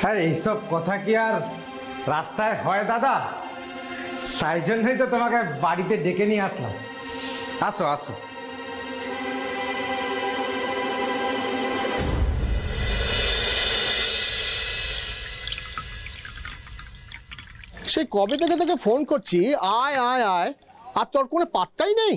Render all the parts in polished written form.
আরে এইসব কথা কি আর রাস্তায় হয় দাদা? তাই জন্যই তো তোমাকে বাড়িতে ডেকে নিয়ে আসলাম। আসো আসো। সেই কবে থেকে তোকে ফোন করছি, আয় আয় আয়, আর তোর কোনো পাত্তাই নেই।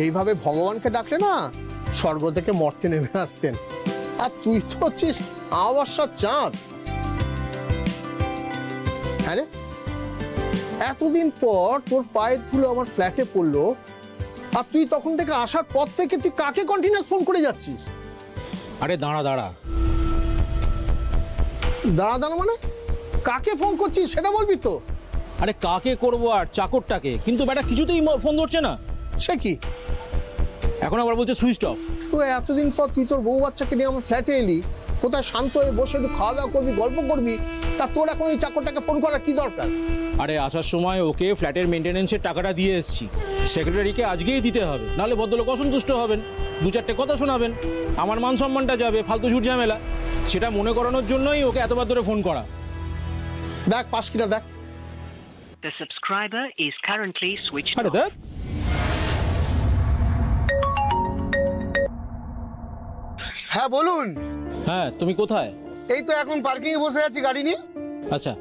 এইভাবে ভগবানকে ডাকলে না স্বর্গ থেকে মর্তে নেমে আসতেন, আর তুই তো হচ্ছিস আমাবস্যার চাঁদ। আরে এতদিন পর তোর পায়ের ধুলো আমার ফ্ল্যাটে পড়লো, আর তুই তখন থেকে আসার পর থেকে তুই কাকে কন্টিনিউয়াস ফোন করে যাচ্ছিস? আরে দাঁড়া দাঁড়া দাঁড়া দাঁড়া মানে কাকে ফোন করছিস সেটা বলবি তো। আরে কাকে করবো আর চাকরটাকে, কিন্তু ব্যাটা কিছুতেই ফোন ধরছে না। সে কি এখন আবার বলছে সুইচ অফ। তো এতদিন পর তুই তোর বউ বাচ্চাকে নিয়ে আমার ফ্ল্যাটে এলি, কোথায় শান্ত হয়ে বসে তুই খাওয়া দাওয়া করবি, গল্প করবি, তা তোর এখন এই চাকরটাকে ফোন করার কি দরকার? আরে আসার সময় ওকে ফ্ল্যাটের মেনটেনেন্সের টাকাটা দিয়ে এসেছি, সেক্রেটারিকে আজকেই দিতে হবে, নাহলে ভদ্রলোক অসন্তুষ্ট হবেন, দু চারটে কথা শোনাবেন, আমার মান সম্মানটা যাবে, ফালতু ঝুট ঝামেলা। সেটা মনে করানোর জন্যই ওকে এতবার ধরে ফোন করা। দেখ পাস কিনা দেখ। The subscriber is currently switched আরে off. দেখ। হ্যাঁ বলুন। হ্যাঁ তুমি কোথায়? এই তো এখন পার্কিং এ বসে আছি গাড়ি নিয়ে। আচ্ছা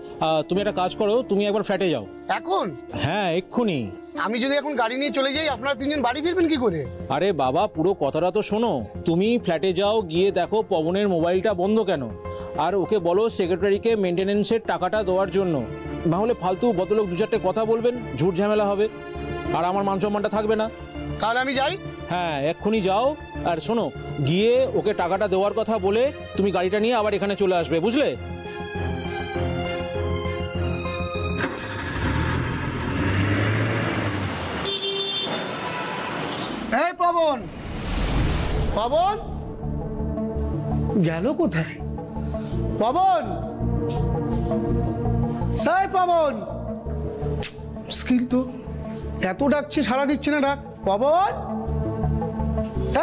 তুমি একটা কাজ করো, তুমি একবার ফ্ল্যাটে যাও। এখন? হ্যাঁ এক্ষুনি। আমি যদি এখন গাড়ি নিয়ে চলে যাই আপনারা তিনজন বাড়ি ফিরবেন কি করে? আরে বাবা পুরো কথাটা তো শোনো। তুমি ফ্ল্যাটে যাও, গিয়ে দেখো পবনের মোবাইলটা বন্ধ কেন, আর ওকে বলো সেক্রেটারিকে মেনটেনেন্সের টাকাটা দেওয়ার জন্য, না হলে ফালতু ভদ্রলোক দু চারটে কথা বলবেন, ঝুট ঝামেলা হবে, আর আমার মান সম্মানটা থাকবে না। তাহলে আমি যাই? হ্যাঁ এক্ষুনি যাও, আর শোনো গিয়ে ওকে টাকাটা দেওয়ার কথা বলে তুমি গাড়িটা নিয়ে আবার এখানে চলে আসবে, বুঝলে? এই পবন, পবন গেল কোথায়? পবন, এই পবন, স্কিল তো এত ডাকছি সাড়া দিচ্ছে না, ডাক পবন,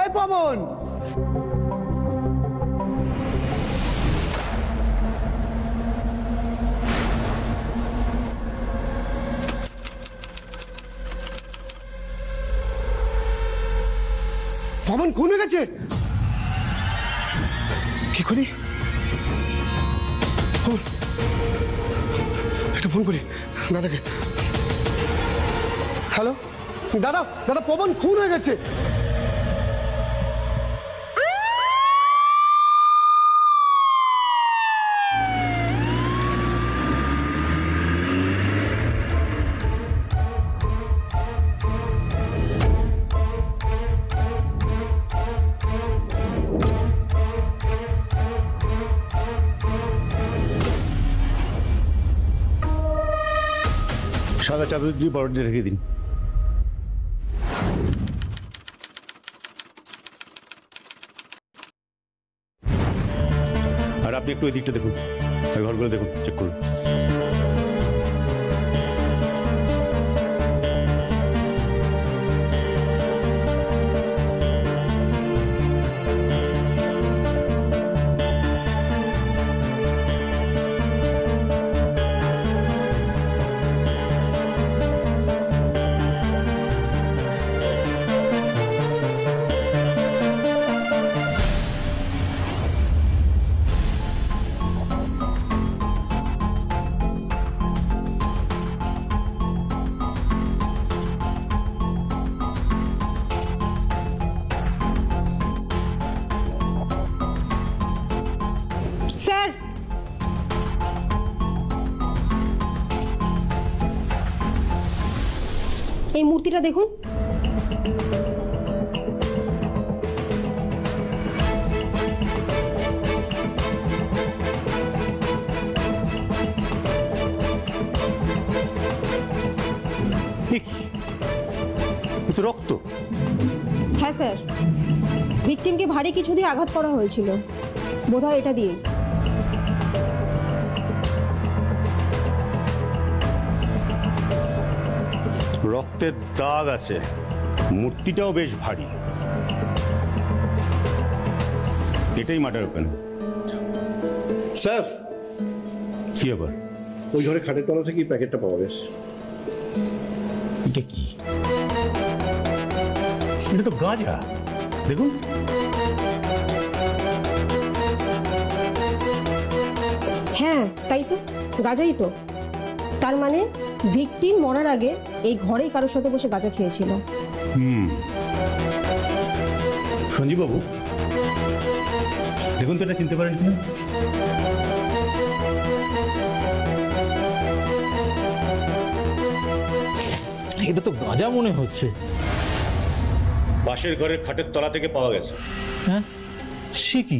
এই পবন। পবন খুন হয়ে গেছে? কি করি? একটা ফোন করি দাদাকে। হ্যালো দাদা, দাদা পবন খুন হয়ে গেছে। সাদা চাদর দিয়ে বরণে রেখে দিন। আর আপনি একটু ওই দিকটা দেখুন, ঘরগুলো দেখুন, চেক করুন। স্যার, এই মূর্তিটা দেখুন। রক্ত? হ্যাঁ স্যার, ভিকটিমকে ভারী কিছু দিয়ে আঘাত করা হয়েছিল, বোধহয় এটা দিয়ে। রক্তের দাগ আছে, মূর্তিটাও বেশ ভারী। এটাই মার্ডার ওপেন। স্যার, কি ব্যাপার? ওই ঘরে খাটের তলা থেকে প্যাকেটটা পাওয়া গেছে। এটা কি? এটা তো গাঁজা, দেখুন। হ্যাঁ তাই তো, গাঁজাই তো। তার মানে ভিকটিম মরার আগে এই ঘরেই কারোর সাথে বসে গাঁজা খেয়েছিল। সঞ্জীব বাবু, দেখুন তো এটা চিনতে পারেন কিনা। এটা তো গাঁজা মনে হচ্ছে। পাশের ঘরের খাটের তলা থেকে পাওয়া গেছে। হ্যাঁ, সে কি?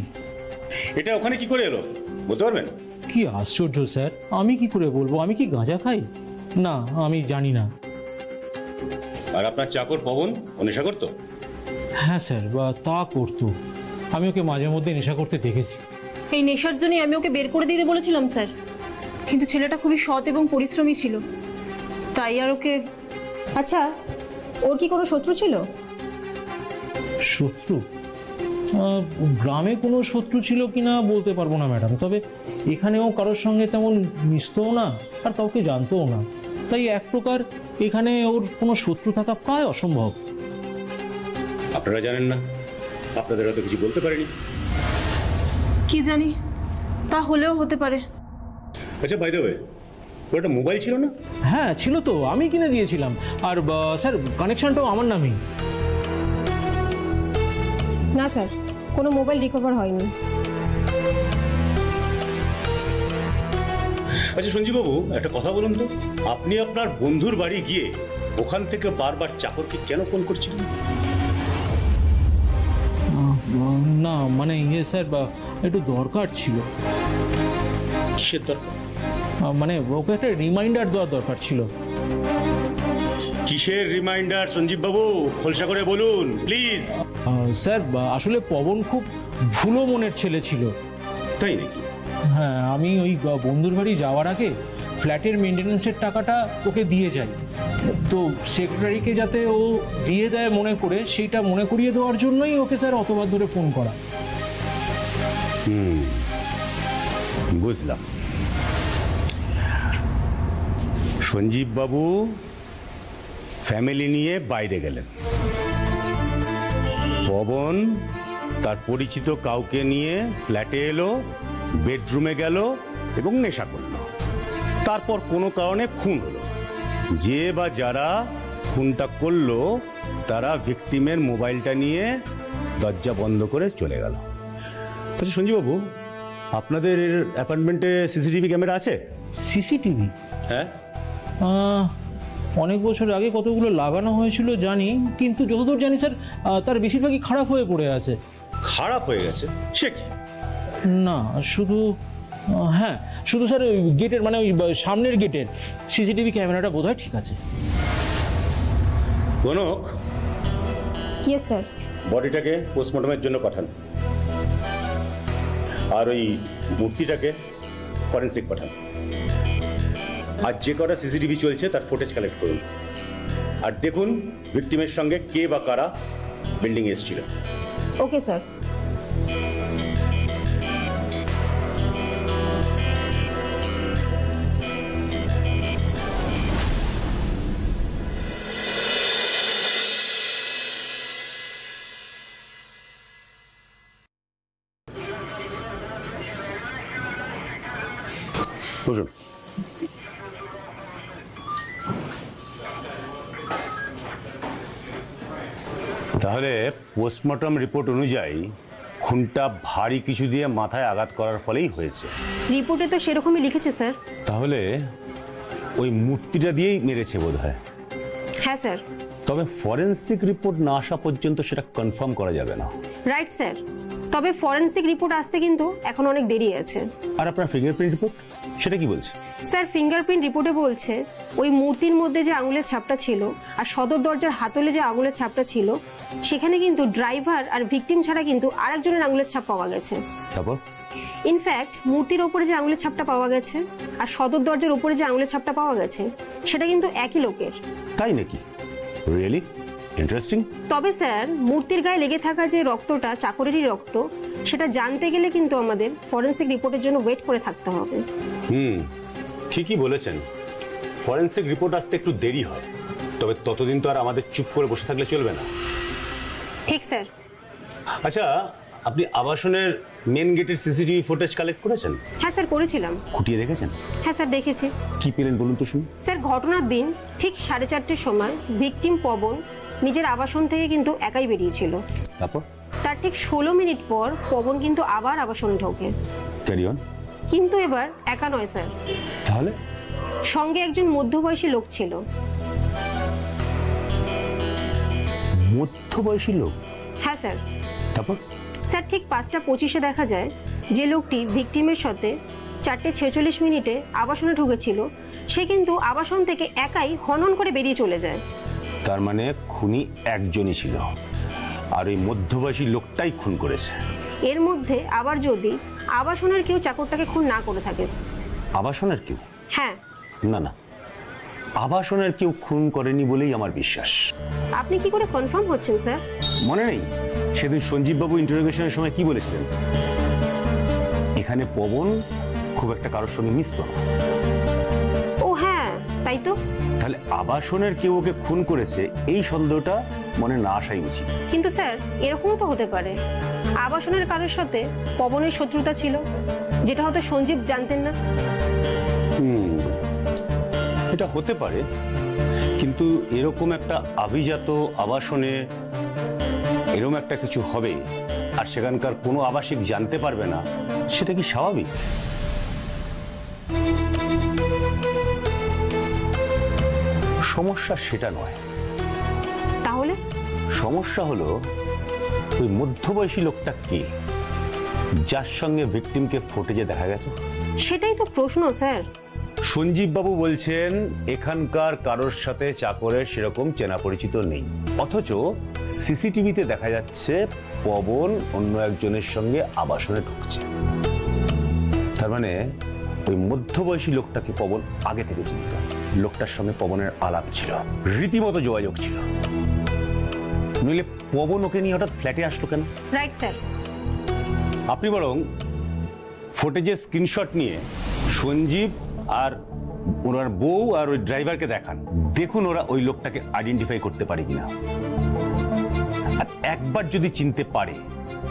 এটা ওখানে কি করে এলো বলতে পারবেন? কি আশ্চর্য স্যার, আমি কি করে বলবো? আমি কি গাঁজা খাই? না, আমি জানি না। আর আপনার চাকর পবন ও নেশা করতো? হ্যাঁ স্যার, বা তা করতো। আমি ওকে মাঝে মধ্যে নেশা করতে দেখেছি। এই নেশার জন্যই আমি ওকে বের করে দিতে বলেছিলাম স্যার, কিন্তু ছেলেটা খুবই সৎ এবং পরিশ্রমী ছিল, তাই আর ওকে। আচ্ছা, ওর কি কোনো শত্রু ছিল? শত্রু? গ্রামে কোনো শত্রু ছিল কিনা বলতে পারবো না ম্যাডাম, তবে এখানেও কারোর সঙ্গে তেমন মিশতও না আর কাউকে জানতও না, তাই এক প্রকার এখানে ওর কোনো শত্রু থাকা প্রায় অসম্ভব। আপনারা জানেন না, আপনাদের হয়তো কিছু বলতে পারেনি। কি জানি, তা হলেও হতে পারে। আচ্ছা, বাই দ্য ওয়ে, ওর একটা মোবাইল ছিল না? হ্যাঁ ছিল তো, আমি কিনে দিয়েছিলাম। আর স্যার, কানেকশনটাও আমার নামেই। না স্যার, কোনো মোবাইল রিকভার হয়নি। আচ্ছা সঞ্জীববাবু, একটা কথা বলুন তো, আপনি আপনার বন্ধুর বাড়ি গিয়ে ওখান থেকে বারবার চাকরকে কেন ফোন করছিলেন? না মানে স্যার, একটু দরকার ছিল। কিসের দরকার? মানে ওকে একটা রিমাইন্ডার দেওয়ার দরকার ছিল। কিসের রিমাইন্ডার সঞ্জীববাবু? খোলসা করে বলুন প্লিজ। স্যার, আসলে পবন খুব ভুলো মনের ছেলে ছিল। তাই নাকি? হ্যাঁ, আমি ওই বন্ধুর বাড়ি যাওয়ার আগে ফ্ল্যাটের মেনটেন্যান্সের টাকাটা ওকে দিয়ে যাই, তো সেক্রেটারিকে যাতে ও দিয়ে দেয় মনে করে, সেইটা মনে করিয়ে দেওয়ার জন্যই ওকে স্যার অতবার ধরে ফোন করা। বুঝলাম। সঞ্জীববাবু ফ্যামিলি নিয়ে বাইরে গেলেন, পবন তার পরিচিত কাউকে নিয়ে ফ্ল্যাটে এলো, বেডরুমে গেল এবং নেশা করল। তারপর কোনো কারণে খুন হলো। যে বা যারা খুনটা করলো তারা ভিকটিমের মোবাইলটা নিয়ে দরজা বন্ধ করে চলে গেল। আচ্ছা সঞ্জীববাবু, আপনাদের অ্যাপার্টমেন্টে সিসিটিভি ক্যামেরা আছে? সিসিটিভি? হ্যাঁ। অনেক বছর আগে কতগুলো লাগানো হয়েছিল জানি, কিন্তু যতদূর জানি স্যার তার বেশিরভাগই খারাপ হয়ে পড়ে আছে। খারাপ হয়ে গেছে? সে কি? না, শুধু হ্যাঁ, শুধু স্যার ওই গেটের, মানে ওই সামনের গেটের সিসিটিভি ক্যামেরাটা বোধহয় ঠিক আছে। Kanak, yes sir. বডিটাকে পোস্টমর্টমের জন্য পাঠান, আর ওই মূর্তিটাকে ফরেন্সিক পাঠান। আর যে কটা সিসিটিভি চলছে তার ফুটেজ কালেক্ট করুন, আর দেখুন ভিকটিমের সঙ্গে কে বা কারা বিল্ডিং এসেছিল। Okay sir. বুঝুন, তাহলে পোস্টমর্টম রিপোর্ট অনুযায়ী খুনটা ভারী কিছু দিয়ে মাথায় আঘাত করার ফলেই হয়েছে। রিপোর্টে তো সেরকমই লিখেছে স্যার। তাহলে ওই মূর্তিটা দিয়েই মেরেছে বোধহয়। হ্যাঁ স্যার। তবে ফরেনসিক রিপোর্ট না আসা পর্যন্ত সেটা কনফার্ম করা যাবে না। রাইট স্যার, তবে ফরেনসিক রিপোর্ট আসতে কিন্তু এখন অনেক দেরি আছে। আর আপনার ফিঙ্গারপ্রিন্ট রিপোর্ট, সেটা কি বলছে? স্যার ফিঙ্গারপ্রিন্ট রিপোর্টে বলছে ওই মূর্তির মধ্যে যে আঙুলের ছাপটা ছিল আর সদর দরজার হাতলে যে আঙুলের ছাপটা ছিল সেখানে কিন্তু ড্রাইভার আর ভিকটিম ছাড়া কিন্তু আরেকজনের আঙুলের ছাপ পাওয়া গেছে। তারপর ইনফ্যাক্ট মূর্তির ওপরে যে আঙুলের ছাপটা পাওয়া গেছে আর সদর দরজার উপরে যে আঙুলের ছাপটা পাওয়া গেছে সেটা কিন্তু একই লোকের। তাই নাকি? Really interesting. তবে স্যার মূর্তির গায়ে লেগে থাকা যে রক্তটা চাকরেরই রক্ত সেটা জানতে গেলে কিন্তু আমাদের ফরেনসিক রিপোর্টের জন্য ওয়েট করে থাকতে হবে। ঠিকই বলেছেন, ফরেনসিক রিপোর্ট আসতে একটু দেরি হয়, তবে ততদিন তো আর আমাদের চুপ করে বসে থাকলে চলবে না। ঠিক স্যার। আচ্ছা, আপনি আবাসনের মেন গেটের সিসিটিভি ফুটেজ কালেক্ট করেছেন? হ্যাঁ স্যার করেছিলাম। খুঁটিয়ে দেখেছেন? হ্যাঁ স্যার দেখেছি। কি পেলেন বলুন তো শুনি। স্যার ঘটনার দিন ঠিক 4:30টার সময় ভিকটিম পবন নিজের আবাসন থেকে কিন্তু একাই বেরিয়েছিল। তারপর তার ঠিক 16 মিনিট পর পবন কিন্তু আবার আবাসনে ঢোকে। Carry on. কিন্তু এবার একা নয় স্যার, তাহলে সঙ্গে একজন মধ্যবয়সী লোক ছিল। মধ্যবয়সী লোক? হ্যাঁ স্যার। তারপর স্যার ঠিক 5:25-এ দেখা যায় যে লোকটি ভিকটিমের সাথে 4:46 মিনিটে আবাসনে ঢুকেছিল সে কিন্তু আবাসন থেকে একাই হনন করে বেরিয়ে চলে যায়। তার মানে খুনি একজনই ছিল আর ওই মধ্যবয়সী লোকটাই খুন করেছে। এর মধ্যে আবার যদি আবাসনের কেউ চাকরটাকে খুন না করে থাকে। আবাসনের কেউ? হ্যাঁ। না না, আবাসনের কেউ খুন করেনি বলেই আমার বিশ্বাস। আপনি কি করে কনফার্ম হচ্ছেন স্যার? মনে নেই সেদিন সঞ্জীব বাবু ইন্টারোগেশনের সময় কি বলেছিলেন? এখানে পবন খুব একটা কারোর সঙ্গে মিশত না। ও হ্যাঁ, তাই তো। তাহলে আবাসনের কেউ ওকে খুন করেছে এই সন্দেহটা মনে না আসাই উচিত। কিন্তু স্যার এরকমও তো হতে পারে আবাসনের কারোর সাথে পবনের শত্রুতা ছিল, যেটা হয়তো সঞ্জীব জানতেন না। এটা হতে পারে, কিন্তু এরকম একটা আভিজাত আবাসনে এরকম একটা কিছু হবে আর সেখানকার কোনো আবাসিক জানতে পারবে না, সেটা কি স্বাভাবিক? সমস্যা সেটা নয়। তাহলে সমস্যা হলো ওই মধ্যবয়সী লোকটা কে, যার সঙ্গে ভিকটিমকে ফুটেজে দেখা গেছে? সেটাই তো প্রশ্ন স্যার। সঞ্জীব বাবু বলছেন এখানকার কারোর সাথে চাকরের সেরকম চেনা পরিচিত নেই, অথচ সিসিটিভিতে দেখা যাচ্ছে পবন অন্য একজনের সঙ্গে আবাসনে ঢুকছে। তার মানে ওই মধ্যবয়সী লোকটাকে পবন আগে থেকে চিনত, লোকটার সঙ্গে পবনের আলাপ ছিল, রীতিমতো যোগাযোগ ছিল। নইলে পবন ওকে নিয়ে হঠাৎ ফ্ল্যাটে আসলো কেন? Right sir. আপনি বরং ফুটেজের স্ক্রিনশট নিয়ে সঞ্জীব আর ওনার বউ আর ওই ড্রাইভারকে দেখান, দেখুন ওরা ওই লোকটাকে আইডেন্টিফাই করতে পারে কিনা। আর একবার যদি চিনতে পারে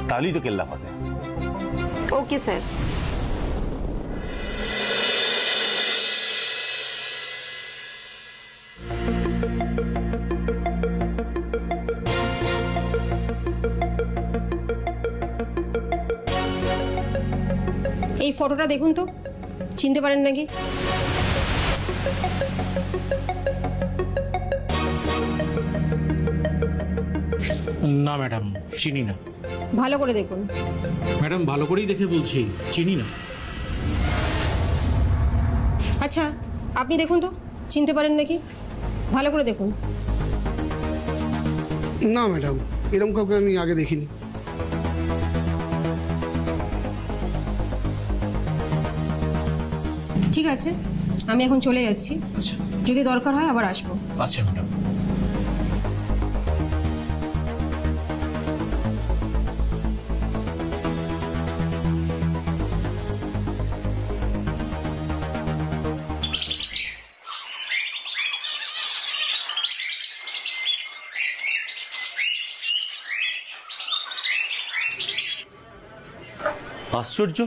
তাহলেই তো কেল্লা ফতে। Okay sir. এই ফটোটা দেখুন তো, চিনতে পারেন নাকি? না ম্যাডাম, চিনি না। ভালো করে দেখুন। ম্যাডাম ভালো করেই দেখে বলছি, চিনি না। আচ্ছা আপনি দেখুন তো, চিনতে পারেন নাকি? ভালো করে দেখুন। না ম্যাডাম, এরকম কাউকে আমি আগে দেখিনি। ঠিক আছে, আমি এখন চলে যাচ্ছি। আচ্ছা যদি দরকার হয় আবার আসবো। আচ্ছা ম্যাডাম। আশ্চর্য,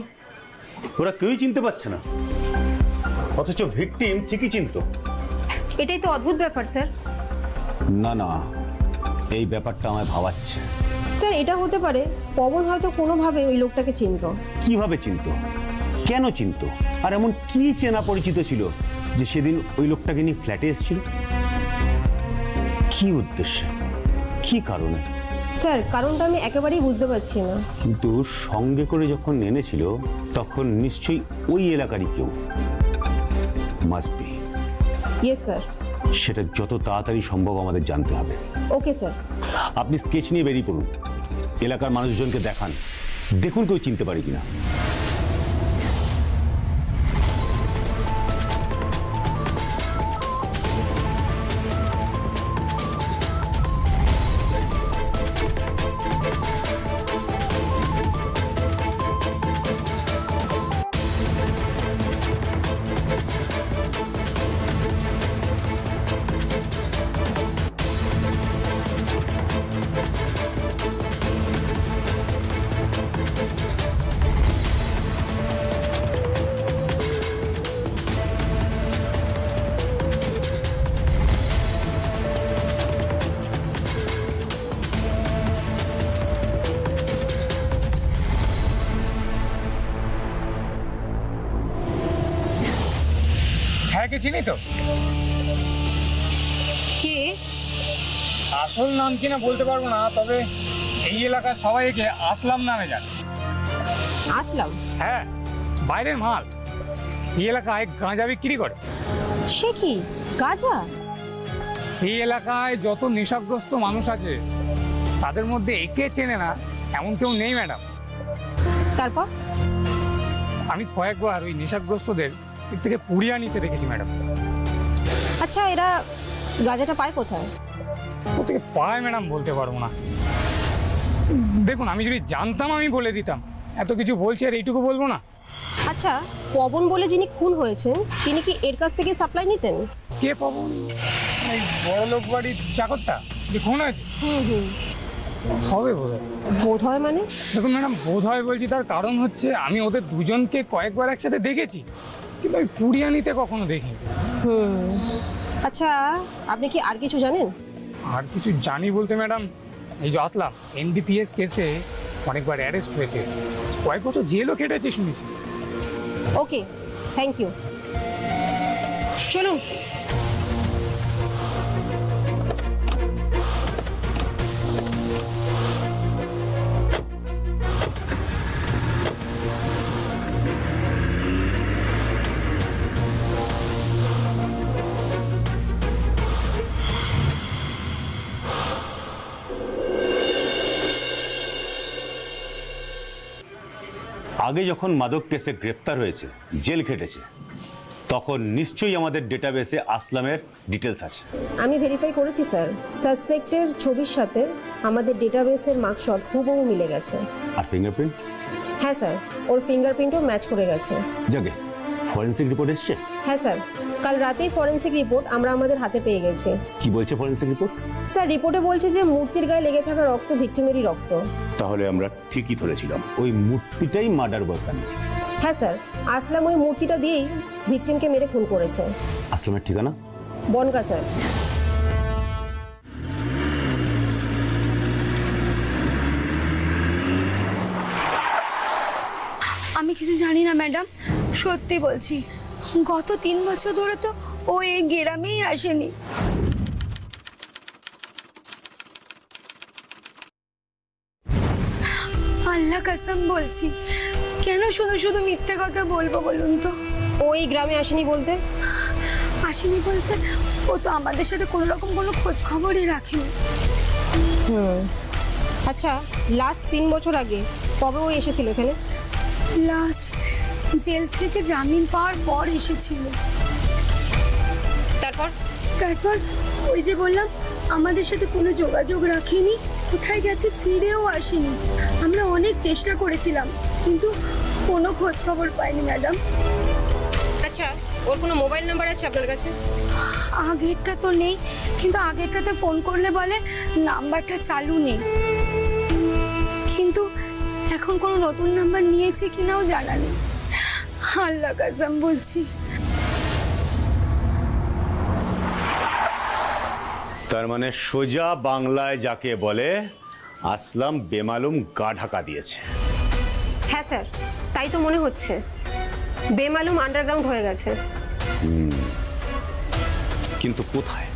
ওরা কেউই চিনতে পারছে না, অথচ ভিকটিম ঠিকই চিনত। এটাই তো অদ্ভুত ব্যাপার স্যার। না না, এই ব্যাপারটা আমায় ভাবাচ্ছে। স্যার এটা হতে পারে পবন হয়তো কোনোভাবে ওই লোকটাকে চিনত। কিভাবে চিনত, কেন চিনত, আর এমন কি চেনা পরিচিত ছিল যে সেদিন ওই লোকটাকে নিয়ে ফ্ল্যাটে এসেছিল? কি উদ্দেশ্যে, কি কারণে? স্যার কারণটা আমি একেবারেই বুঝতে পারছি না। কিন্তু সঙ্গে করে যখন এনেছিল তখন নিশ্চয়ই ওই এলাকারই কেউ। Must be. Yes sir. সেটা যত তাড়াতাড়ি সম্ভব আমাদের জানতে হবে। Okay sir. আপনি স্কেচ নিয়ে বেরিয়ে পড়ুন, এলাকার মানুষজনকে দেখান, দেখুন কেউ চিনতে পারে কিনা। হ্যাঁ, কে চিনি তো। কে? আসল নাম কিনা বলতে পারবো না, তবে এই এলাকার সবাই একে আসলাম নামে জানে। আসলাম? হ্যাঁ, বাইরের মাল। এই এলাকায় গাঁজা বিক্রি করে। সে কি গাঁজা? এই এলাকায় যত নেশাগ্রস্ত মানুষ আছে তাদের মধ্যে একে চেনে না এমন কেউ নেই ম্যাডাম। তারপর? আমি কয়েকবার ওই নেশাগ্রস্তদের এর থেকে পুড়িয়ে নিতে দেখেছি ম্যাডাম। আচ্ছা, এরা গাঁজাটা পায় কোথায়? ও থেকে পায় ম্যাডাম বলতে পারবো না। দেখুন, আমি যদি জানতাম আমি বলে দিতাম। এত কিছু বলছি আর এইটুকু বলবো না। আচ্ছা, পবন বলে যিনি খুন হয়েছেন তিনি কি এর কাছ থেকে সাপ্লাই নিতেন? কে পবন? এই বড় লোক বাড়ির চাকরটা যে খুন হয়েছে? হবে বোধ হয়। বোধ হয় মানে? দেখুন ম্যাডাম, বোধ হয় বলছি তার কারণ হচ্ছে আমি ওদের দুজনকে কয়েকবার একসাথে দেখেছি, কিন্তু ওই পুড়িয়ানিতে কখনো দেখিনি। আচ্ছা, আপনি কি আর কিছু জানেন? আর কিছু জানি বলতে ম্যাডাম, এই যে আসলাম এনডিপিএস কেসে অনেকবার অ্যারেস্ট হয়েছে, কয়েক বছর জেলও কেটেছে শুনেছি। ওকে, থ্যাংক ইউ। চলুন। আগে যখন মাদক কেসে গ্রেপ্তার হয়েছে, জেল খেটেছে, তখন নিশ্চয়ই আমাদের ডেটাবেসে আসলামের ডিটেলস আছে। আমি ভেরিফাই করেছি স্যার, সাসপেক্টের ছবির সাথে আমাদের ডেটাবেসের মার্কশট হুবহু মিলে গেছে। আর ফিঙ্গারপ্রিন্ট? হ্যাঁ স্যার, ওর ফিঙ্গারপ্রিন্টও ম্যাচ করে গেছে। যাকে ফরেনসিক রিপোর্ট এসছে? হ্যাঁ স্যার, কাল রাতেই ফরেনসিক রিপোর্ট আমরা আমাদের হাতে পেয়ে গেছি। কি বলছে ফরেনসিক রিপোর্ট? স্যার, রিপোর্টে বলছে যে মূর্তির গায়ে লেগে থাকা রক্ত ভিকটিমেরই রক্ত। তাহলে আমরা ঠিকই ধরেছিলাম, ওই মূর্তিটাই মার্ডার ওয়েপন। হ্যাঁ স্যার, আসলাম ওই মূর্তিটা দিয়েই ভিকটিমকে মেরে খুন করেছে। আসলামের ঠিকানা? বনগা স্যার। আমি কিছু জানি না ম্যাডাম, সত্যি বলছি। গত 3 বছর ধরে তো ও এই গ্রামেই আসেনি। আল্লাহ কসম বলছি, কেন শুধু শুধু মিথ্যে কথা বলবো বলুন তো? ও এই গ্রামে আসেনি বলতে? আসেনি বলতে ও তো আমাদের সাথে কোনো রকম কোনো খোঁজ খবরই রাখেনি। আচ্ছা, লাস্ট 3 বছর আগে কবে ও এসেছিল এখানে? লাস্ট জেল থেকে জামিন পাওয়ার পর এসেছিল। তারপর? তারপর ওই যে বললাম, আমাদের সাথে কোনো যোগাযোগ রাখেনি, কোথায় গেছে ফিরেও আসেনি। আমরা অনেক চেষ্টা করেছিলাম, কিন্তু কোনো খোঁজ খবর পাইনি ম্যাডাম। আচ্ছা, ওর কোনো মোবাইল নাম্বার আছে আপনার কাছে? আগেরটা তো নেই, কিন্তু আগেরটাতে ফোন করলে বলে নাম্বারটা চালু নেই। কিন্তু এখন কোনো নতুন নাম্বার নিয়েছে কিনাও জানা নেই। আল্লাহ কসম বলছি। তার মানে সোজা বাংলায় যাকে বলে আসলাম বেমালুম গা ঢাকা দিয়েছে। হ্যাঁ স্যার, তাই তো মনে হচ্ছে। বেমালুম আন্ডারগ্রাউন্ড হয়ে গেছে। কিন্তু কোথায়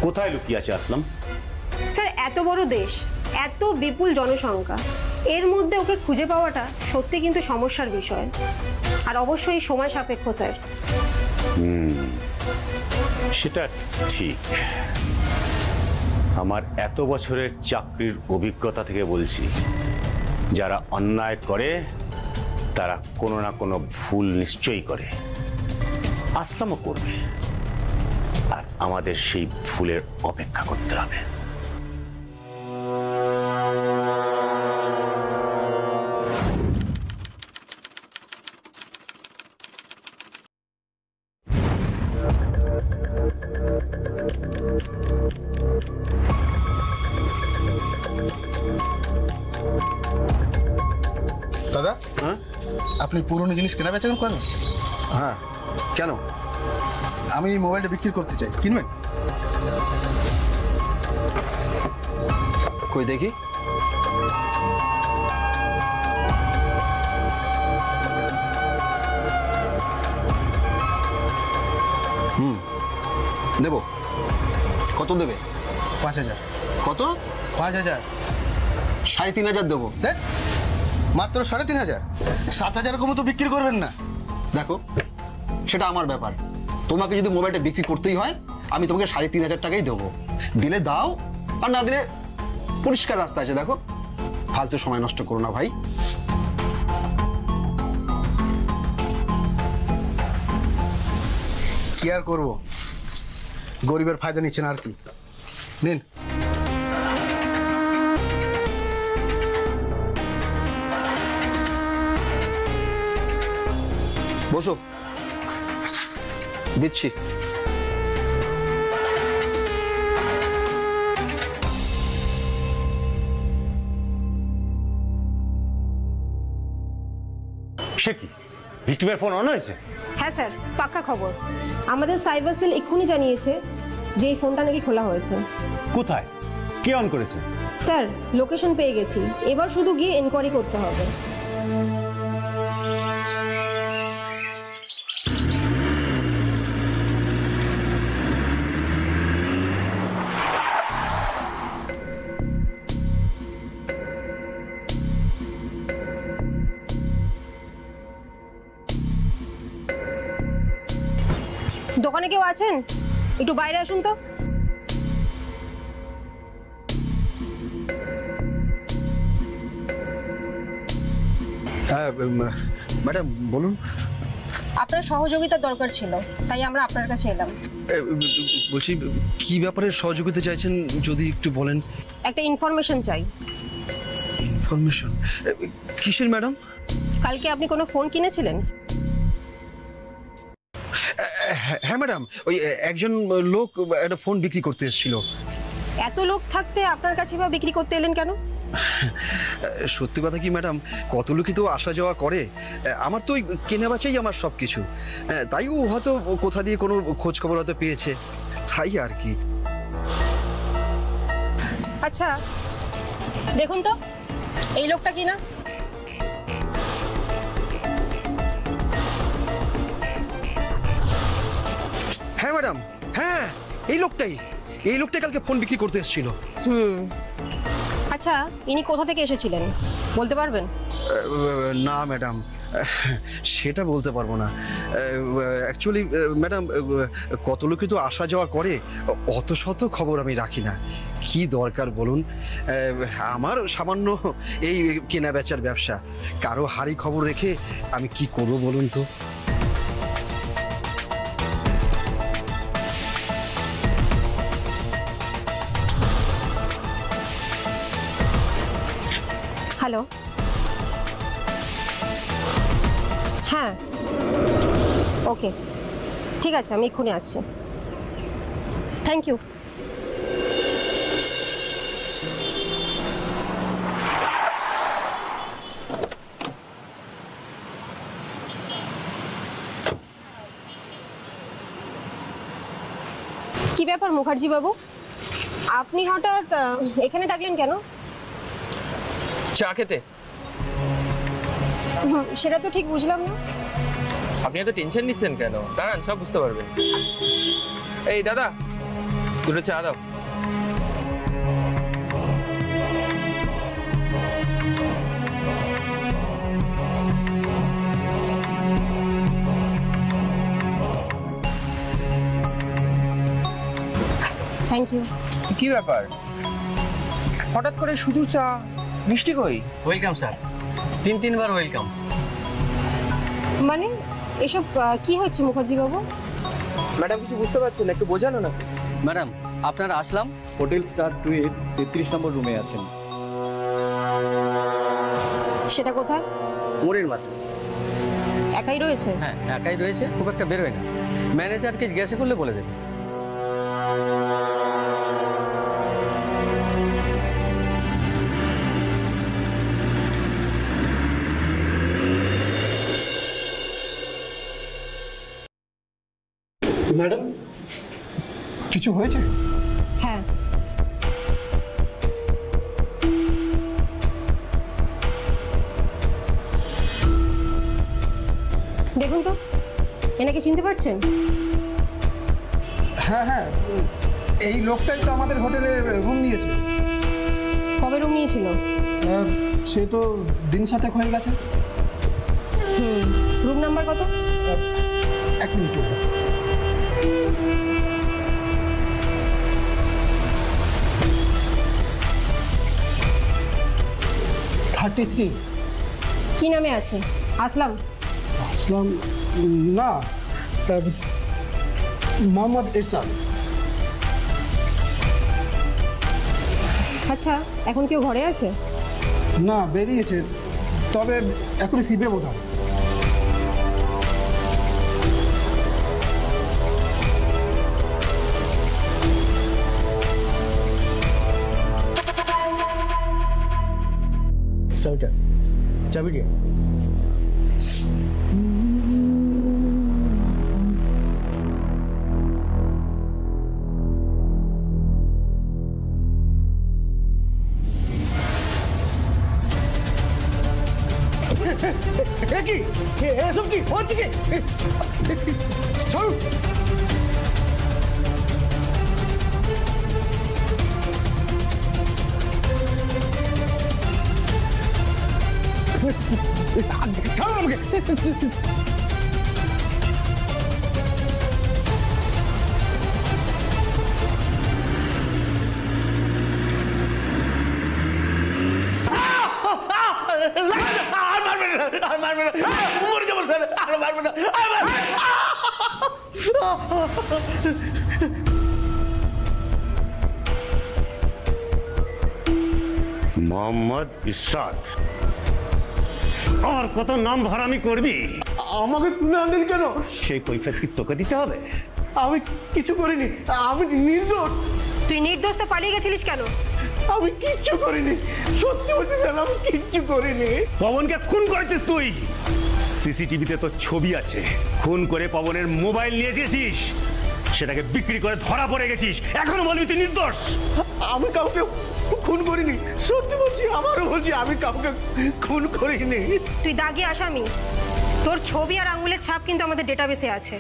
কোথায় লুকিয়ে আছে আসলাম? স্যার, এত বড় দেশ, এত বিপুল জনসংখ্যা, এর মধ্যে ওকে খুঁজে পাওয়াটা সত্যি কিন্তু সমস্যার বিষয়, আর অবশ্যই সময় সাপেক্ষ স্যার। সেটা ঠিক। আমার এত বছরের চাকরির অভিজ্ঞতা থেকে বলছি, যারা অন্যায় করে তারা কোনো না কোনো ভুল নিশ্চয়ই করে, আসলামও করবে, আর আমাদের সেই ভুলের অপেক্ষা করতে হবে। দাদা, হ্যাঁ, আপনি পুরনো জিনিস কেনা বেচা করেন? হ্যাঁ, কেন? আমি এই মোবাইলটা বিক্রি করতে চাই, কিনবেন? কই দেখি। দেবো। কত দেবে? 5000। কত? 5000। 3500 দেবো। দেখ, মাত্র 3500। 7000 কমও তো বিক্রি করবেন না। দেখো, সেটা আমার ব্যাপার। তোমাকে যদি মোবাইলটা বিক্রি করতেই হয়, আমি তোমাকে 3500 টাকাই দেবো। দিলে দাও, আর না দিলে পরিষ্কার রাস্তা আছে। দেখো, ফালতু সময় নষ্ট করো না ভাই। কি আর করবো, গরিবের ফায়দা নিচ্ছেন আর কি। নিন। বসো, দিচ্ছি। সে কি, ভিক্টিমের ফোন অন হয়েছে? হ্যাঁ স্যার, পাক্কা খবর। আমাদের সাইবার সেল এক্ষুনি জানিয়েছে যে এই ফোনটা নাকি খোলা হয়েছে। কোথায়, কে অন করেছে? স্যার, লোকেশন পেয়ে গেছি, এবার শুধু গিয়ে এনকোয়ারি করতে হবে। দোকানে কেউ আছেন? একটু বাইরে আসুন তো। হ্যাঁ ম্যাডাম, বলুন। আপনার সহযোগিতার দরকার ছিল, তাই আমরা আপনার কাছে এলাম। বলছি, কি ব্যাপারে সহযোগিতা চাইছেন যদি একটু বলেন? একটা ইনফরমেশন চাই। ইনফরমেশন? কিসের ম্যাডাম? কালকে আপনি কোনো ফোন কিনেছিলেন? হ্যাঁ ম্যাডাম, ওই একজন লোক একটা ফোন বিক্রি করতে এসেছিল। এত লোক থাকতে আপনার কাছে বা বিক্রি করতে এলেন কেন? সত্যি কথা কি ম্যাডাম, কত লোকই তো আসা যাওয়া করে। আমার তো ওই কেনা বেচাই আমার সব কিছু। তাই ও হয়তো কোথা দিয়ে কোনো খোঁজ খবর হয়তো পেয়েছে, তাই আর কি। আচ্ছা দেখুন তো, এই লোকটা কি না? হ্যাঁ ম্যাডাম, হ্যাঁ এই লোকটাই কালকে ফোন বিক্রি করতে এসেছিল। আচ্ছা, ইনি কোথা থেকে এসেছিলেন বলতে পারবেন? না ম্যাডাম, সেটা বলতে পারবো না। অ্যাকচুয়ালি ম্যাডাম, কত লোকই তো আসা যাওয়া করে, অত শত খবর আমি রাখি না। কি দরকার বলুন? আমার সামান্য এই কেনা বেচার ব্যবসা, কারো হাড়ি খবর রেখে আমি কি করবো বলুন তো? হ্যালো, হ্যাঁ ওকে, ঠিক আছে, আমি এক্ষুনি আসছি। Thank you. কি ব্যাপার মুখার্জি বাবু, আপনি হঠাৎ এখানে ডাকলেন কেন? চা খেতে? সেটা তো ঠিক বুঝলাম না। আপনি এত টেনশন নিচ্ছেন কেন? দাঁড়ান, সব বুঝতে পারবেন। এই দাদা, দুটো চা দাও। ইউ। কি ব্যাপার, হঠাৎ করে শুধু চা, মিষ্টি কই? ওয়েলকাম স্যার, তিনবার ওয়েলকাম। মানে এসব কি হচ্ছে মুখার্জি বাবু? ম্যাডাম কিছু বুঝতে পারছেন, একটু বোঝানো না। ম্যাডাম আপনারা আসলাম হোটেল স্টার 2 এর 33 নম্বর রুমে আছেন। সেটা কোথায়? মোড়ের মাত্র। একাই রয়েছে? হ্যাঁ একাই রয়েছে, খুব একটা বেরোয় না। ম্যানেজারকে জিজ্ঞাসা করলে বলে দেবে। ম্যাডাম কিছু হয়েছে? হ্যাঁ, দেখুন তো এনাকে চিনতে পারছেন? হ্যাঁ হ্যাঁ, এই লোকটাই তো আমাদের হোটেলে রুম নিয়েছে। কবে রুম নিয়েছিল? সে তো দিন 7 হয়ে গেছে। রুম নাম্বার কত? 1 মিনিট। 33। কি নামে আছে? আসলাম? আসলাম না, মোহাম্মদ ইরশাদ। আচ্ছা, এখন কেউ ঘরে আছে? না, বেরিয়েছে, তবে এখনই ফিরবে বোধহয়। চাবি দিয়ে। কি এসব কি হচ্ছে? কি চলুন। ছাড়ুন আমাকে। মোহাম্মদ ইরশাদ, আর কত নাম ভাড়ামি করবি? আমাকে তুলে আনলেন কেন? সেই কৈফিয়ত কি তোকে দিতে হবে? আমি কিছু করিনি, আমি নির্দোষ। তুই নির্দোষ তো পালিয়ে গেছিলিস কেন? আমি কিচ্ছু করিনি, সত্যি বলছি স্যার, আমি কিচ্ছু করিনি। পবনকে খুন করেছিস তুই। সিসিটিভিতে তো ছবি আছে, খুন করে পবনের মোবাইল নিয়ে গেছিস, সেটাকে বিক্রি করে ধরা পড়ে গেছিস, এখনো বলবি তুই নির্দোষ? আমি কাউকে খুন করিনি, সত্যি বলছি, আমারও বলছি, আমি কাউকে খুন করিনি। তুই দাগি আসামি। তোর ছবি আর আঙুলের ছাপ কিন্তু আমাদের ডেটাবেসে আছে।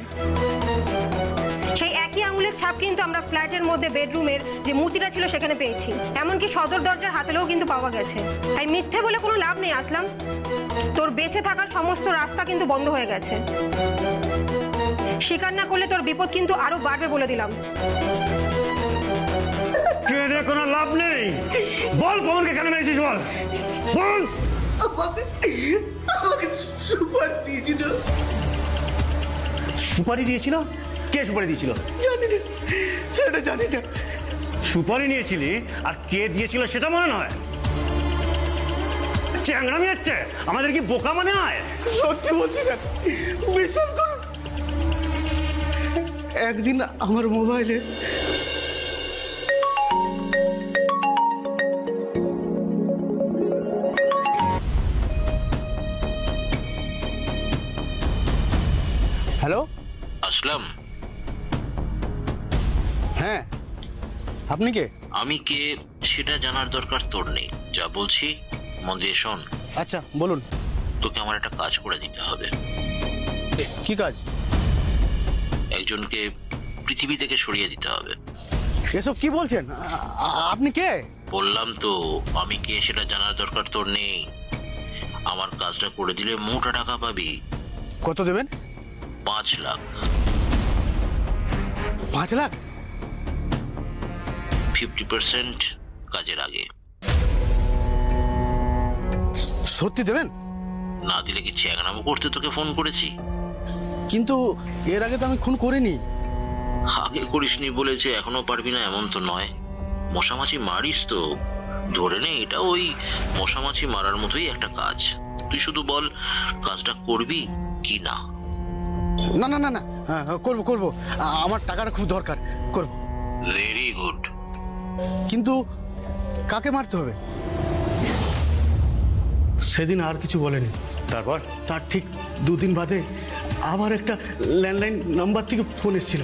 সেই একই আঙুলের ছাপ কিন্তু আমরা ফ্ল্যাটের মধ্যে বেডরুমের যে মূর্তিটা ছিল সেখানে পেয়েছি, এমনকি সদর দরজার হাতেলেও কিন্তু পাওয়া গেছে। তাই মিথ্যে বলে কোনো লাভ নেই আসলাম। তোর বেঁচে থাকার সমস্ত রাস্তা কিন্তু বন্ধ হয়ে গেছে। স্বীকার না করলে তোর বিপদ কিন্তু আরো বাড়বে বলে দিলাম। কোনো লাভ নেই। বল পবনকে কেন মেরেছিস, বল বল। আমাকে সুপারি দিয়েছিল। সুপারি দিয়েছিল? কে সুপারি দিয়েছিল? জানি না, সেটা জানি না। সুপারি নিয়েছিলি আর কে দিয়েছিল সেটা মনে নয়? চ্যাংড়ামি হচ্ছে, আমাদের কি বোকা মনে হয়? সত্যি বলছি স্যার, বিশ্বাস করুন। একদিন আমার মোবাইলে হ্যালো আসলাম। হ্যাঁ, আপনি কে? আমি কে সেটা জানার দরকার তোর নেই, যা বলছি মন দিয়ে শোন। আচ্ছা বলুন। তোকে আমার একটা কাজ করে দিতে হবে। কি কাজ? একজনকে পৃথিবী থেকে সরিয়ে দিতে হবে। এসব কি বলছেন? আপনি কে? বললাম তো আমি কে সেটা জানার দরকার তোর নেই। আমার কাজটা করে দিলে মোটা টাকা পাবি। কত দেবেন? 5 লাখ। 5 লাখ? 50% কাজের আগে। সত্যি দেবেন? না দিলে কি চ্যাংরামো করতে তোকে ফোন করেছি? কিন্তু এর আগে তো আমি খুন করিনি। আগে করিসনি বলেছে এখনো পারবি না এমন তো নয়। মশামাছি মারিস তো, ধরে নে এটা ওই মশামাছি মারার মতোই একটা কাজ। তুই শুধু বল কাজটা করবি কি না। না না না না, করবো করবো, আমার টাকাটা খুব দরকার, করবো। Very good. কিন্তু কাকে মারতে হবে? সেদিন আর কিছু বলেনি। তারপর তার ঠিক 2 দিন বাদে আবার একটা ল্যান্ডলাইন নাম্বার থেকে ফোন এসেছিল।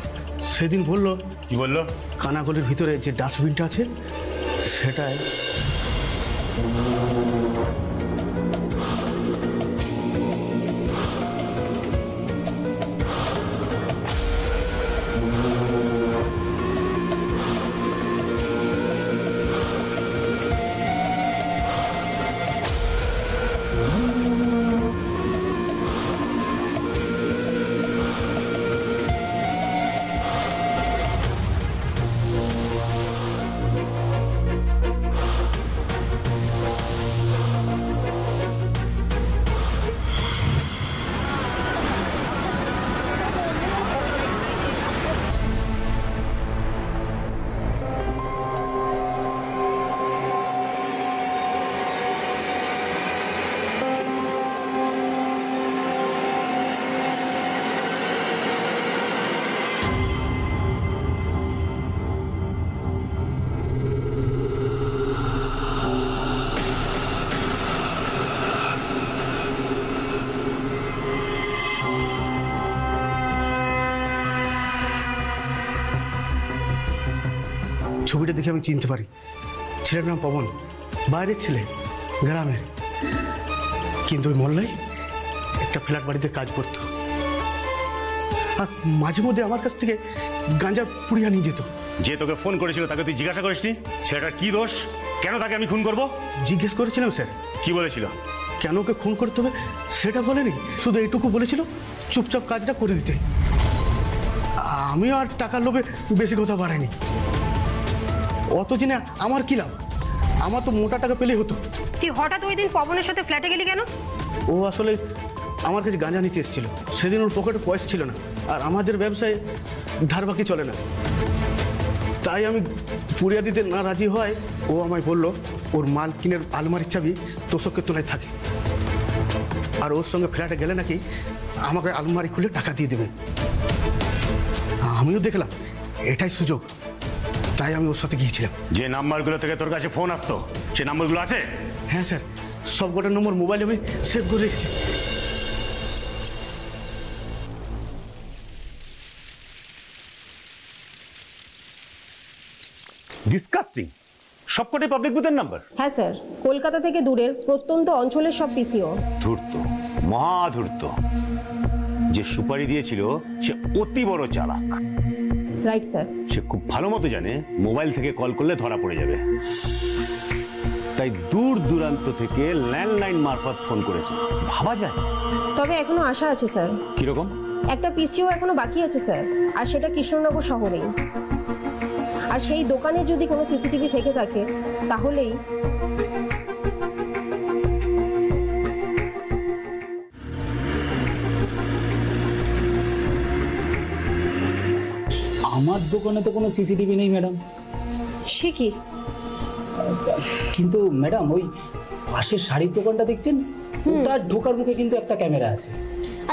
সেদিন বললো, কি বললো? কানাগলের ভিতরে যে ডাস্টবিনটা আছে সেটাই। ছবিটা দেখে আমি চিনতে পারি, ছেলের নাম পবন, বাইরের ছেলে, গ্রামের। কিন্তু ওই মল্লাই একটা ফ্ল্যাট বাড়িতে কাজ করত, আর মাঝে মধ্যে আমার কাছ থেকে গাঁজা পুড়িয়া নিয়ে যেত। যে তোকে ফোন করেছিল তাকে তুই জিজ্ঞাসা করিসনি ছেলেটার কি দোষ, কেন তাকে আমি খুন করব? জিজ্ঞেস করেছিলাম স্যার। কি বলেছিল? কেন ওকে খুন করতে হবে সেটা বলেনি, শুধু এইটুকু বলেছিল চুপচাপ কাজটা করে দিতে। আমিও আর টাকার লোভে বেশি কথা বাড়াইনি। অত জেনে আমার কি লাভ? আমার তো মোটা টাকা পেলেই হতো। তুই হঠাৎ ওই দিন পবনের সাথে ফ্ল্যাটে গেলি কেন? ও আসলে আমার কাছে গাঁজা নিতে এসেছিল। সেদিন ওর পকেটে পয়সা ছিল না, আর আমাদের ব্যবসায় ধার বাকি চলে না। তাই আমি পুড়িয়া দিতে না রাজি হয়, ও আমায় বলল ওর মালকিনের আলমারির চাবি তোষকের তলায় থাকে, আর ওর সঙ্গে ফ্ল্যাটে গেলে নাকি আমাকে আলমারি খুলে টাকা দিয়ে দেবে। আমিও দেখলাম এটাই সুযোগ, তাই আমি ওর সাথে গিয়েছিলাম। যে নাম্বারগুলো থেকে তোর কাছে ফোন আসতো সে নাম্বারগুলো আছে? হ্যাঁ স্যার, সব কটা নম্বর মোবাইলে আমি সেভ করে রেখেছি। ডিসকাস্টিং, সবকটাই পাবলিক বুথের নাম্বার। হ্যাঁ স্যার, কলকাতা থেকে দূরের প্রত্যন্ত অঞ্চলের সব পিসিও। ধূর্ত, মহাধূর্ত। যে সুপারি দিয়েছিল সে অতি বড় চালাক। Right sir. সে খুব ভালো মতো জানে মোবাইল থেকে কল করলে ধরা পড়ে যাবে, তাই দূর দূরান্ত থেকে ল্যান্ডলাইন মারফত ফোন করেছে। ভাবা যায়। তবে এখনো আশা আছে স্যার। কিরকম? একটা পিসিও এখনো বাকি আছে স্যার, আর সেটা কৃষ্ণনগর শহরেই। আর সেই দোকানে যদি কোনো সিসিটিভি থেকে থাকে তাহলেই আমার দোকানে তো কোনো সিসিটিভি নেই ম্যাডাম। সে কি? কিন্তু ম্যাডাম ওই পাশের শাড়ির দোকানটা দেখছেন, ওটার ঢোকার মুখে কিন্তু একটা ক্যামেরা আছে।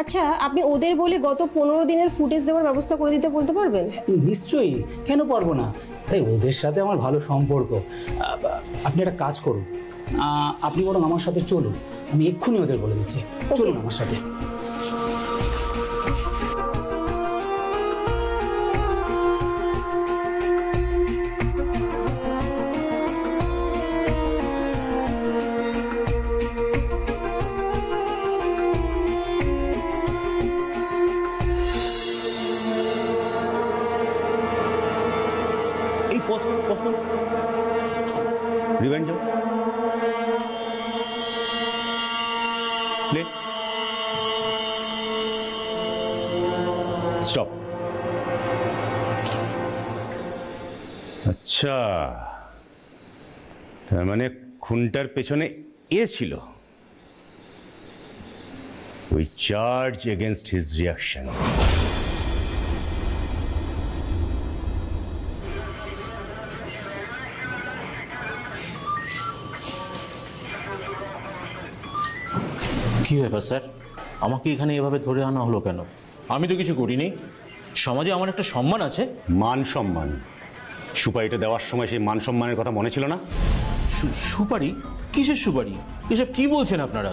আচ্ছা, আপনি ওদের বলে গত 15 দিনের ফুটেজ দেওয়ার ব্যবস্থা করে দিতে বলতে পারবেন? নিশ্চয়ই, কেন পারবো না। আরে ওদের সাথে আমার ভালো সম্পর্ক। আপনি একটা কাজ করুন, আপনি বরং আমার সাথে চলুন, আমি এক্ষুনি ওদের বলে দিচ্ছি। চলুন আমার সাথে। রিভেঞ্জ প্লে আচ্ছা, তার মানে খুনটার পেছনে এ ছিল। We charge against his reaction. কি ব্যাপার স্যার, আমাকে এখানে এভাবে ধরে আনা হলো কেন? আমি তো কিছু করিনি। সমাজে আমার একটা সম্মান আছে। মান সম্মান? সুপারিটা দেওয়ার সময় সেই মান সম্মানের কথা মনে ছিল না? সুপারি? কিসের সুপারি? এসব কি বলছেন আপনারা?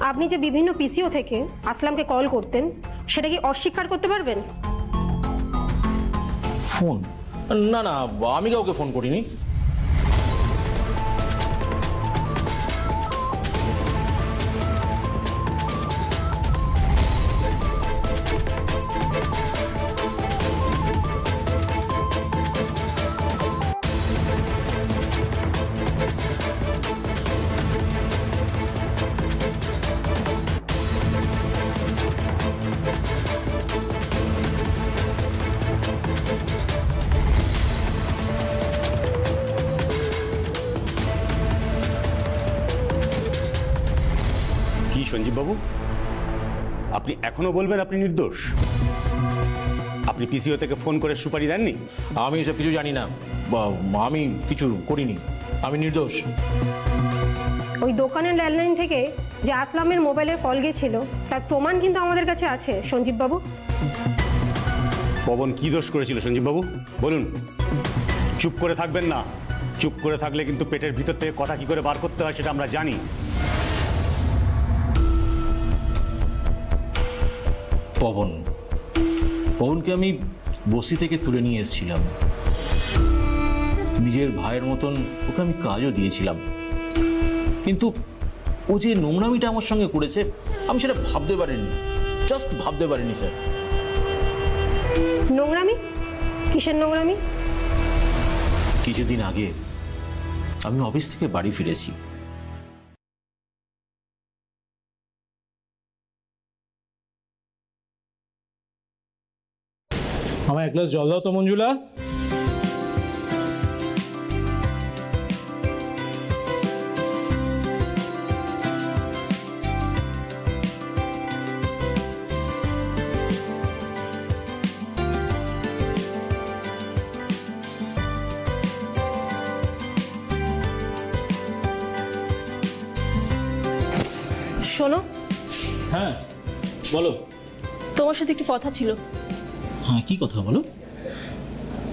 আপনি যে বিভিন্ন পিসিও থেকে আসলামকে কল করতেন, সেটা কি অস্বীকার করতে পারবেন? ফোন? না না, আমি কাউকে ফোন করিনি। সঞ্জীব বাবু, আপনি এখনো বলবেন আপনি নির্দোষ? আপনি পিসিও থেকে ফোন করে সুপারি দেননি? আমি এসব কিছু জানি না, আমি কিছু করিনি, আমি নির্দোষ। ওই দোকানের ল্যান্ডলাইন থেকে যে আসলামের মোবাইলের কল গেছিল তার প্রমাণ কিন্তু আমাদের কাছে আছে সঞ্জীব বাবু। পবন কি দোষ করেছিল সঞ্জীব বাবু বলুন? চুপ করে থাকবেন না। চুপ করে থাকলে কিন্তু পেটের ভিতর থেকে কথা কি করে বার করতে হয় সেটা আমরা জানি। পবনকে আমি বসি থেকে তুলে নিয়ে এসেছিলাম। নিজের ভাইয়ের মতন ওকে আমি কাজও দিয়েছিলাম, কিন্তু ও যে নোংরামিটা আমার সঙ্গে করেছে আমি সেটা ভাবতে পারিনি, জাস্ট ভাবতে পারিনি স্যার। নোংরামি? কিসের নোংরামি? কিছুদিন আগে আমি অফিস থেকে বাড়ি ফিরেছি। আমায় এক গ্লাস জল দাও তো মঞ্জুলা। শোনো। হ্যাঁ বলো। তোমার সাথে একটু কথা ছিল। হ্যাঁ কি কথা বলো?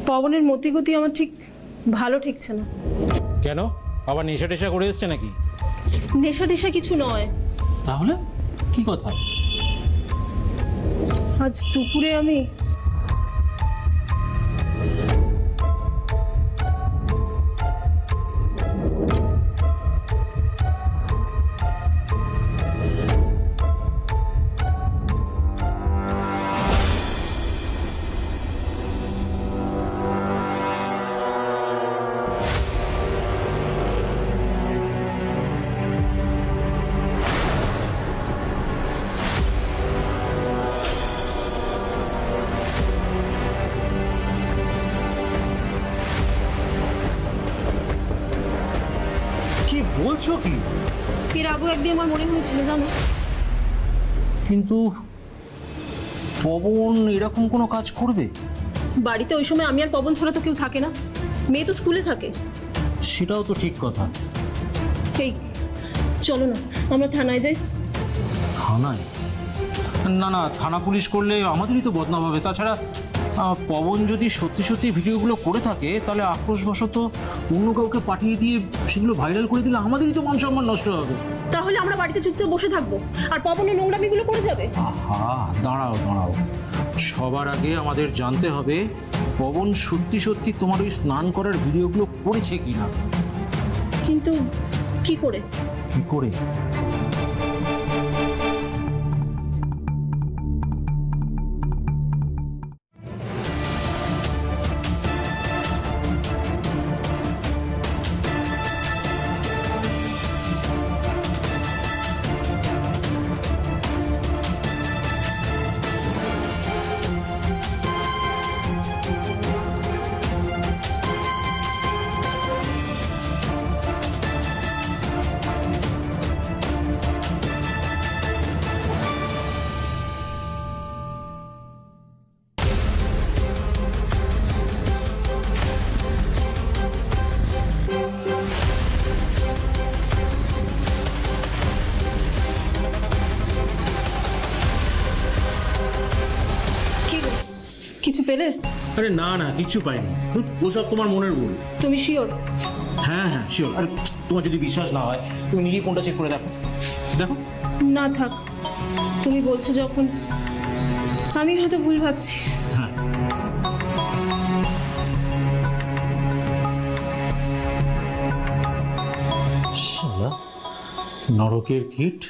পবনের মতিগতি আমার ঠিক ভালো ঠেকছে না। কেন, আবার নেশা টেশা করে এসছে নাকি? নেশা টেশা কিছু নয়। তাহলে কি কথা? আজ দুপুরে আমি বলছো কি? এর আগে একদিন আমার মনে হয়েছিল জানো, কিন্তু পবন এরকম কোনো কাজ করবে? বাড়িতে ওই সময় আমি আর পবন ছাড়া তো কেউ থাকে না, মেয়ে তো স্কুলে থাকে। সেটাও তো ঠিক কথা। এই চলো না আমরা থানায় যাই। থানায়? না না, থানা পুলিশ করলে আমাদেরই তো বদনাম হবে। তাছাড়া পবন যদি সত্যি সত্যি ভিডিওগুলো করে থাকে তাহলে আক্রোশবশত অন্য কাউকে পাঠিয়ে দিয়ে সেগুলো ভাইরাল করে দিলে আমাদেরই তো মান সম্মান নষ্ট হবে। তাহলে আমরা বাড়িতে চুপচাপ বসে থাকবো আর পবনের নোংরামিগুলো করে যাবে। আহা, দাঁড়াও দাঁড়াও, সবার আগে আমাদের জানতে হবে পবন সত্যি সত্যি তোমার ওই স্নান করার ভিডিওগুলো করেছে কিনা। কিন্তু কি করে? কি করে? পেলে? আরে না না, কিচ্ছু পাইনি। ওসব তোমার মনের ভুল। তুমি শিওর? হ্যাঁ হ্যাঁ শিওর। আরে তোমার যদি বিশ্বাস না হয় তুমি নিজেই ফোনটা চেক করে দেখো। দেখো। না থাক, তুমি বলছো যখন, আমি হয়তো ভুল ভাবছি। হ্যাঁ শালা, নরকের কীট,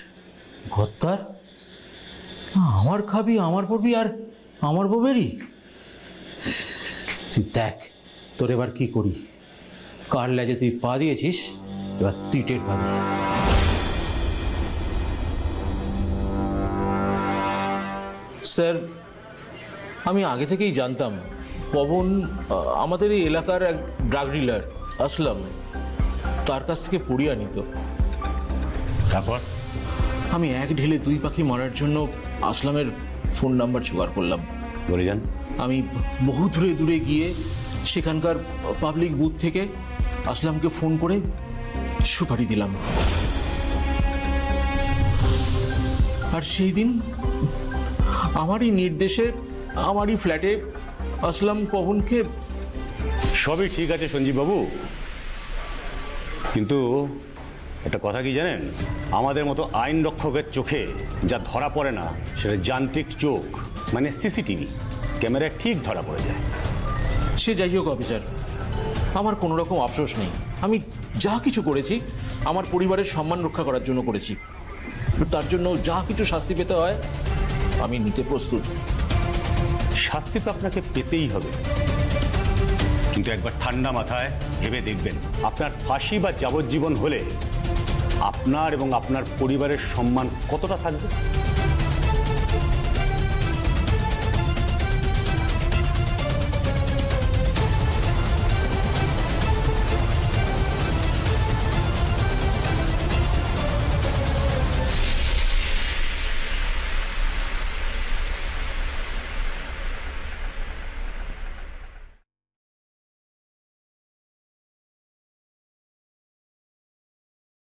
ঘত্তার, আমার খাবি, আমার পড়বি, আর আমার বউয়েরই। তুই দেখ তোর এবার কি করি। কার লেজে তুই পা দিয়েছিস, এবার তুই টের পাবি। স্যার, আমি আগে থেকেই জানতাম পবন আমাদের এই এলাকার এক ড্রাগ ডিলার আসলাম, তার কাছ থেকে পুড়িয়ে নিত। তারপর আমি এক ঢিলে দুই পাখি মারার জন্য আসলামের ফোন নাম্বার জোগাড় করলাম। বলে যান। আমি বহু দূরে দূরে গিয়ে সেখানকার পাবলিক বুথ থেকে আসলামকে ফোন করে সুপারি দিলাম। আর সেই দিন আমারই নির্দেশে আমারই ফ্ল্যাটে আসলাম পবনকে। সবই ঠিক আছে সঞ্জীব বাবু, কিন্তু একটা কথা কি জানেন, আমাদের মতো আইন রক্ষকের চোখে যা ধরা পড়ে না, সেটা যান্ত্রিক চোখ মানে সিসিটিভি ক্যামেরায় ঠিক ধরা পড়ে যায়। সে যাই হোক অফিসার, আমার কোনো রকম আফসোস নেই। আমি যা কিছু করেছি আমার পরিবারের সম্মান রক্ষা করার জন্য করেছি। তার জন্য যা কিছু শাস্তি পেতে হয় আমি নিতে প্রস্তুত। শাস্তি তো আপনাকে পেতেই হবে, কিন্তু একবার ঠান্ডা মাথায় ভেবে দেখবেন, আপনার ফাঁসি বা যাবজ্জীবন হলে আপনার এবং আপনার পরিবারের সম্মান কতটা থাকবে।